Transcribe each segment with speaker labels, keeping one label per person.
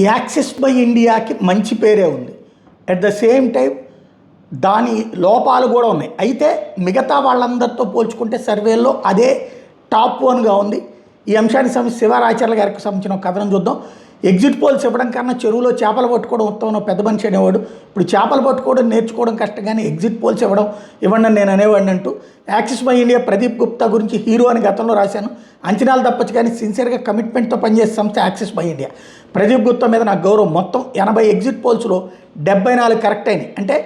Speaker 1: Axis by ఇండియాకి మంచి పేరే ఉంది. అట్ ద సేమ్ టైం దాని లోపాలు కూడా ఉన్నాయి. అయితే మిగతా వాళ్ళందరితో పోల్చుకుంటే సర్వేల్లో అదే టాప్ వన్గా ఉంది. ఈ అంశానికి సంబంధించి శివరాచార్య గారికి సంబంధించిన ఒక కథనం చూద్దాం. ఎగ్జిట్ పోల్స్ ఇవ్వడం కన్నా చెరువులో చేపలు పట్టుకోవడం ఉత్తమం పెద్ద మనిషి అనేవాడు. ఇప్పుడు చేపలు పట్టుకోవడం నేర్చుకోవడం కష్టం, కానీ ఎగ్జిట్ పోల్స్ ఇవ్వండి నేను అనేవాడిని అంటూ axis by India Pradeep Gupta గురించి హీరో అని గతంలో రాశాను. అంచనాలు తప్పచ్చు, కానీ సిన్సియర్గా కమిట్మెంట్తో పనిచేసే సంస్థ axis by India. Pradeep Gupta మీద నాకు గౌరవం. మొత్తం 80 ఎగ్జిట్ పోల్స్లో 74 కరెక్ట్ అయినాయి, అంటే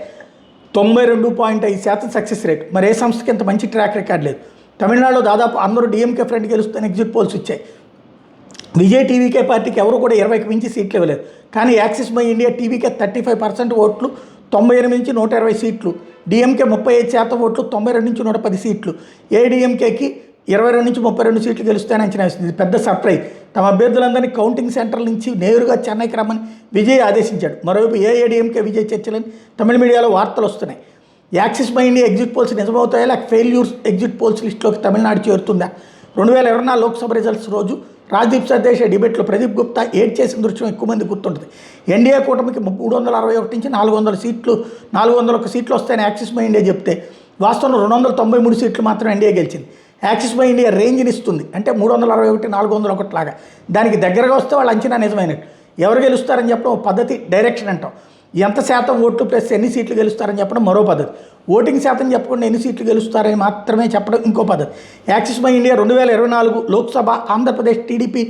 Speaker 1: 92.5% సక్సెస్ రేట్. మరి ఏ సంస్థకి ఇంత మంచి ట్రాక్ రికార్డ్ లేదు. తమిళనాడులో దాదాపు అందరూ డిఎంకే ఫ్రంట్ గెలుస్తాయని ఎగ్జిట్ పోల్స్ ఇచ్చాయి. విజయ్ టీవీకే పార్టీకి ఎవరు కూడా 20కి మించి సీట్లు ఇవ్వలేదు. కానీ యాక్సిస్ బై ఇండియా టీవీకే 35% ఓట్లు, 98 నుంచి 120 సీట్లు. డిఎంకే 35% ఓట్లు, 92 నుంచి 110 సీట్లు. ఏడీఎంకేకి 22 నుంచి 32 సీట్లు గెలుస్తాయని అంచనా వేస్తుంది. ఇది పెద్ద సర్ప్రైజ్. తమ అభ్యర్థులందరినీ కౌంటింగ్ సెంటర్ల నుంచి నేరుగా చెన్నైకి రమ్మని విజయ్ ఆదేశించాడు. మరోవైపు ఏఐడిఎంకే విజయ్ చర్చలని తమిళ మీడియాలో వార్తలు వస్తున్నాయి. Axis by India exit polls నిజమవుతాయా, లేక ఫెయిల్యూర్స్ ఎగ్జిట్ పోల్స్ లిస్టులోకి తమిళనాడు చేరుతుందా? 2024 లోక్సభ రిజల్ట్స్ రోజు రాజ్దీప్ సర్దేశ్ డిబేట్లో ప్రదీప్ గుప్తా ఏడ్ చేసిన దృశ్యం ఎక్కువ మంది గుర్తుంటుంది. ఎన్డీఏ కూటమికి 361 నుంచి 401 సీట్లు వస్తాయని యాక్సిస్ బై ఇండియా చెప్తే వాస్తవంలో 293 సీట్లు మాత్రం ఎన్డీఏ గెలిచింది. యాక్సిస్ బై ఇండియా రేంజ్ని ఇస్తుంది, అంటే 361, 401 లాగా. దానికి దగ్గరగా వస్తే వాళ్ళ అంచనా నిజమైనట్టు. ఎవరు గెలుస్తారని చెప్పడం ఒక పద్ధతి, డైరెక్షన్ అంటాం. ఎంత శాతం ఓట్లు ప్లస్ ఎన్ని సీట్లు గెలుస్తారని చెప్పడం మరో పద్ధతి. ఓటింగ్ శాతం చెప్పకుండా ఎన్ని సీట్లు గెలుస్తారని మాత్రమే చెప్పడం ఇంకో పద్ధతి. Axis by India 2024 Lok Sabha Andhra Pradesh TDP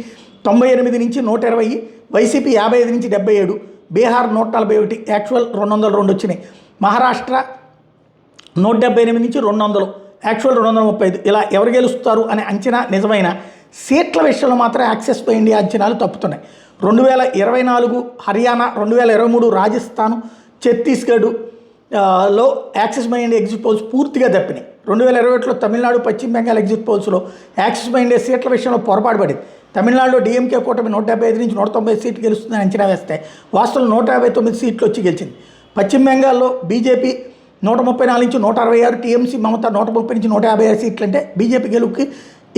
Speaker 1: 98 నుంచి 120, వైసీపీ 55 నుంచి 77, బీహార్ 141, యాక్చువల్ 202 వచ్చినాయి. మహారాష్ట్ర 178 నుంచి 200, యాక్చువల్ 235. ఇలా ఎవరు గెలుస్తారు అనే అంచనా నిజమైన. సీట్ల విషయంలో మాత్రం యాక్సిస్ బై ఇండియా అంచనాలు తప్పుతున్నాయి. 2024 హర్యానా, 2023 రాజస్థాన్, ఛత్తీస్గఢ్ లో Axis by India exit polls పూర్తిగా తప్పినాయి. 2021లో తమిళనాడు, పశ్చిమ బెంగాల్ ఎగ్జిట్ పోల్స్లో యాక్సిస్ బై ఇండియా సీట్ల విషయంలో పొరపాటు పడింది. తమిళనాడులో డిఎంకే కూటమి 175 నుంచి 190 సీట్లు గెలుస్తుందని అంచనా వేస్తే వాస్తవం 159 సీట్లు వచ్చి గెలిచింది. పశ్చిమ బెంగాల్లో బీజేపీ 134 నుంచి 166, టీఎంసీ మమత 130 నుంచి 156 సీట్లు, అంటే బీజేపీ గెలుపుకి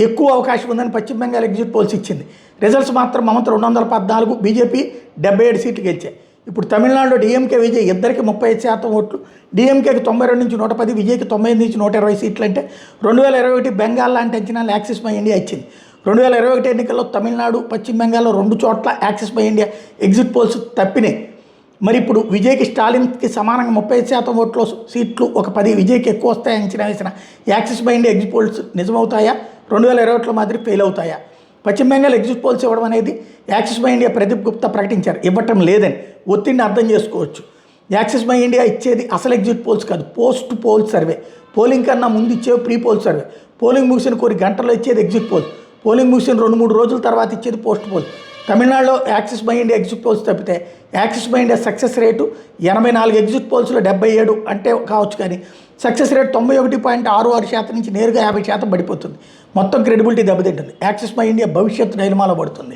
Speaker 1: ఎక్కువ అవకాశం ఉందని పశ్చిమ బెంగాల్ ఎగ్జిట్ పోల్స్ ఇచ్చింది. రిజల్ట్స్ మాత్రం మమత 214, బీజేపీ 77 సీట్లు గెలిచాయి. ఇప్పుడు తమిళనాడులో డిఎంకే విజయ్ ఇద్దరికి 35% ఓట్లు, డిఎంకేకి 92 నుంచి 110, విజయ్కి 90 నుంచి 120 సీట్లు, అంటే 2021 బెంగాల్ లాంటి అంచనాలు యాక్సిస్ బై ఇండియా ఇచ్చింది. 2021 ఎన్నికల్లో తమిళనాడు, పశ్చిమ బెంగాల్లో 2 చోట్ల Axis by India exit polls తప్పినాయి. మరి ఇప్పుడు విజయ్కి స్టాలిన్కి సమానంగా 35% ఓట్లు సీట్లు, ఒక 10 విజయ్కి ఎక్కువ వస్తాయని అంచనా వేసిన Axis by India exit polls నిజమవుతాయా, 2021లో మాదిరి ఫెయిల్ అవుతాయా? పశ్చిమ బెంగాల్ ఎగ్జిట్ పోల్స్ ఇవ్వడం అనేది Axis by India Pradeep Gupta ప్రకటించారు. ఇవ్వటం లేదని ఒత్తిడిని అర్థం చేసుకోవచ్చు. యాక్సిస్ బై ఇండియా ఇచ్చేది అసలు ఎగ్జిట్ పోల్స్ కాదు, పోస్ట్ పోల్ సర్వే. పోలింగ్ కన్నా ముందు ఇచ్చేవి ప్రీ పోల్ సర్వే. పోలింగ్ ముగిసిన కొన్ని గంటల్లో ఇచ్చేది ఎగ్జిట్ పోల్. పోలింగ్ ముగిసిన 2-3 రోజుల తర్వాత ఇచ్చేది పోస్ట్ పోల్. తమిళనాడులో Axis by India exit polls తప్పితే Axis by India success rate 84 exit పోల్స్లో 77 అంటే కావచ్చు, కానీ సక్సెస్ రేట్ 91.66% నుంచి నేరుగా 50% పడిపోతుంది. మొత్తం క్రెడిబిలిటీ దెబ్బతింటుంది. యాక్సిస్ బై ఇండియా భవిష్యత్తు నిలమాల పడుతుంది.